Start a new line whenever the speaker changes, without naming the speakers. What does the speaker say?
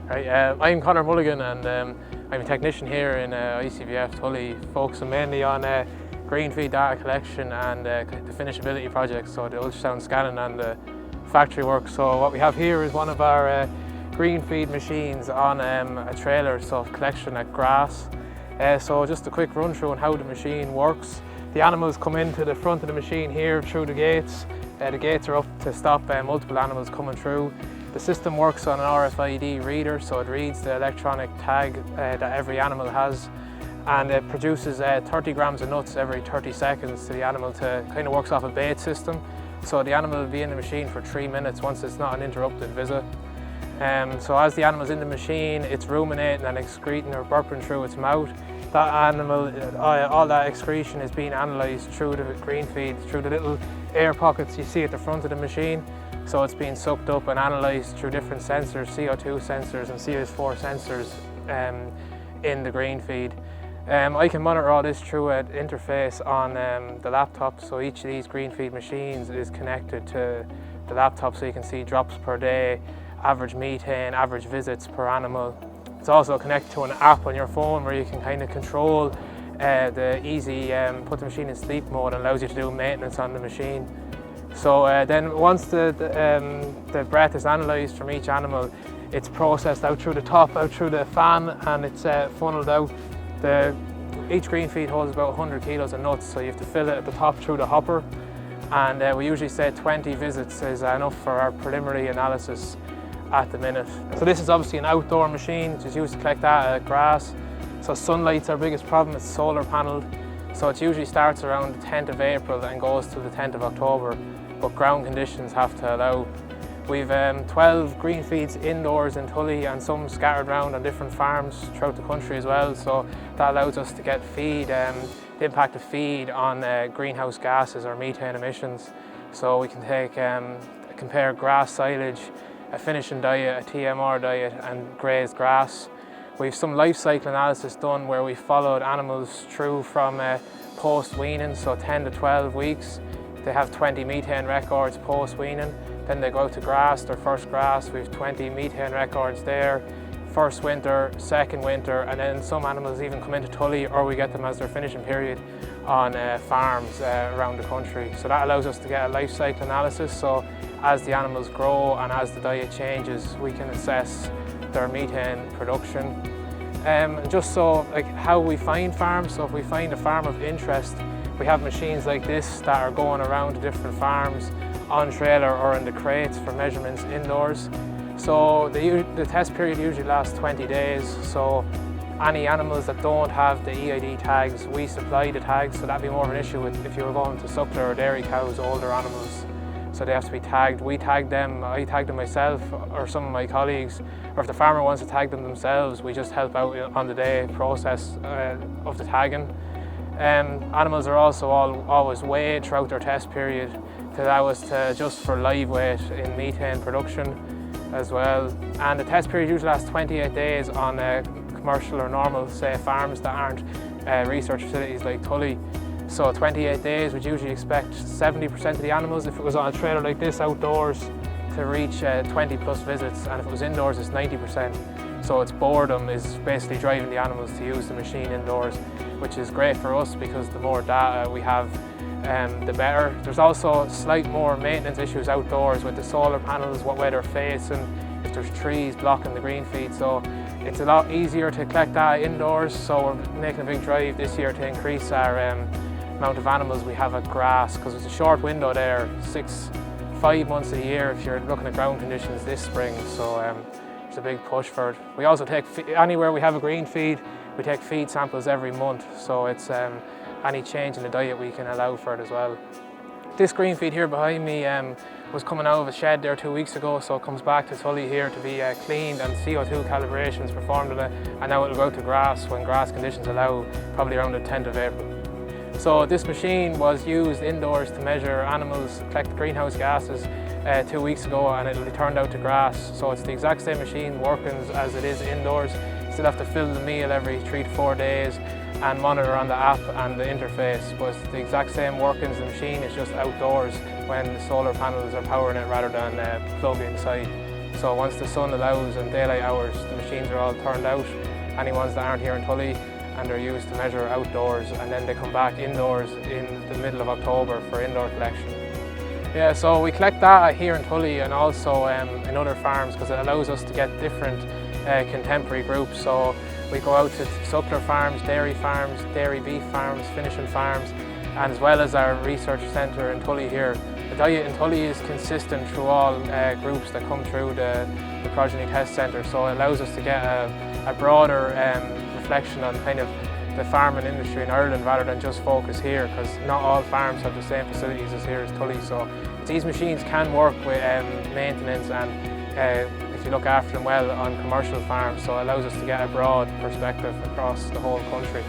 Right, I'm Conor Mulligan, and I'm a technician here in ICBF Tully, focusing mainly on GreenFeed data collection and the finishability projects, so the ultrasound scanning and the factory work. So what we have here is one of our GreenFeed machines on a trailer, so collection at grass. So just a quick run through on how the machine works. The animals come into the front of the machine here through the gates. The gates are up to stop multiple animals coming through. The system works on an RFID reader, so it reads the electronic tag that every animal has, and it produces 30 grams of nuts every 30 seconds to the animal. To kind of works off a bait system, so the animal will be in the machine for 3 minutes once it's not an interrupted visit. So as the animal's in the machine, it's ruminating and excreting or burping through its mouth. That animal, all that excretion is being analysed through the GreenFeed, through the little air pockets you see at the front of the machine. So it's being sucked up and analysed through different sensors, CO2 sensors and CS4 sensors in the GreenFeed. I can monitor all this through an interface on the laptop, so each of these GreenFeed machines is connected to the laptop, so you can see drops per day, average methane, average visits per animal. It's also connected to an app on your phone where you can kind of control the easy, put the machine in sleep mode, and allows you to do maintenance on the machine. So then once the breath is analysed from each animal, it's processed out through the top, out through the fan, and it's funnelled out. Each GreenFeed holds about 100 kilos of nuts, so you have to fill it at the top through the hopper. And we usually say 20 visits is enough for our preliminary analysis at the minute. So this is obviously an outdoor machine, which is used to collect that grass. So sunlight's our biggest problem. It's solar panelled, so it usually starts around the 10th of April and goes to the 10th of October, but ground conditions have to allow. We've 12 GreenFeeds indoors in Tully and some scattered around on different farms throughout the country as well, so that allows us to get feed, the impact of feed on greenhouse gases or methane emissions. So we can take compare grass silage, a finishing diet, a TMR diet and grazed grass. We've some life cycle analysis done where we followed animals through from post-weaning, so 10 to 12 weeks. They have 20 methane records post-weaning. Then they go out to grass, their first grass. We have 20 methane records there. First winter, second winter, and then some animals even come into Tully, or we get them as their finishing period on farms around the country. So that allows us to get a life cycle analysis. So as the animals grow and as the diet changes, we can assess their methane production. And just so like how we find farms, so if we find a farm of interest, we have machines like this that are going around to different farms on trailer or in the crates for measurements indoors. So the test period usually lasts 20 days. So any animals that don't have the EID tags, we supply the tags. So that'd be more of an issue with if you were going to suckler or dairy cows, older animals. So they have to be tagged. We tag them, I tag them myself or some of my colleagues, or if the farmer wants to tag them themselves, we just help out on the day process of the tagging. Animals are also always weighed throughout their test period to allow us to adjust for live weight in methane production as well. And the test period usually lasts 28 days on commercial or normal, say, farms that aren't research facilities like Tully. So 28 days, we'd usually expect 70% of the animals, if it was on a trailer like this outdoors, to reach 20 plus visits, and if it was indoors, it's 90%. So it's boredom is basically driving the animals to use the machine indoors, which is great for us because the more data we have, the better. There's also slight more maintenance issues outdoors with the solar panels, what way they're facing, if there's trees blocking the GreenFeed. So it's a lot easier to collect data indoors, so we're making a big drive this year to increase our amount of animals we have at grass, because it's a short window there, 5 months a year if you're looking at ground conditions this spring. So it's a big push for it. We also take, anywhere we have a GreenFeed, we take feed samples every month, so it's any change in the diet we can allow for it as well. This GreenFeed here behind me was coming out of a shed there 2 weeks ago, so it comes back to Tully here to be cleaned and CO2 calibrations performed on it, and now it'll go out to grass when grass conditions allow, probably around the 10th of April. So this machine was used indoors to measure animals, collect greenhouse gases 2 weeks ago, and it turned out to grass. So it's the exact same machine working as it is indoors. Still have to fill the meal every 3 to 4 days and monitor on the app and the interface, but it's the exact same workings. The machine is just outdoors when the solar panels are powering it rather than plug inside. So once the sun allows and daylight hours, the machines are all turned out. Any ones that aren't here in Tully, and they're used to measure outdoors, and then they come back indoors in the middle of October for indoor collection. Yeah, so we collect data here in Tully and also in other farms because it allows us to get different contemporary groups. So we go out to suckler farms, dairy beef farms, finishing farms, and as well as our research centre in Tully here. The diet in Tully is consistent through all groups that come through the progeny test centre, so it allows us to get a broader reflection on kind of the farming industry in Ireland rather than just focus here, because not all farms have the same facilities as here as Tully. So these machines can work with maintenance and if you look after them well on commercial farms, so it allows us to get a broad perspective across the whole country.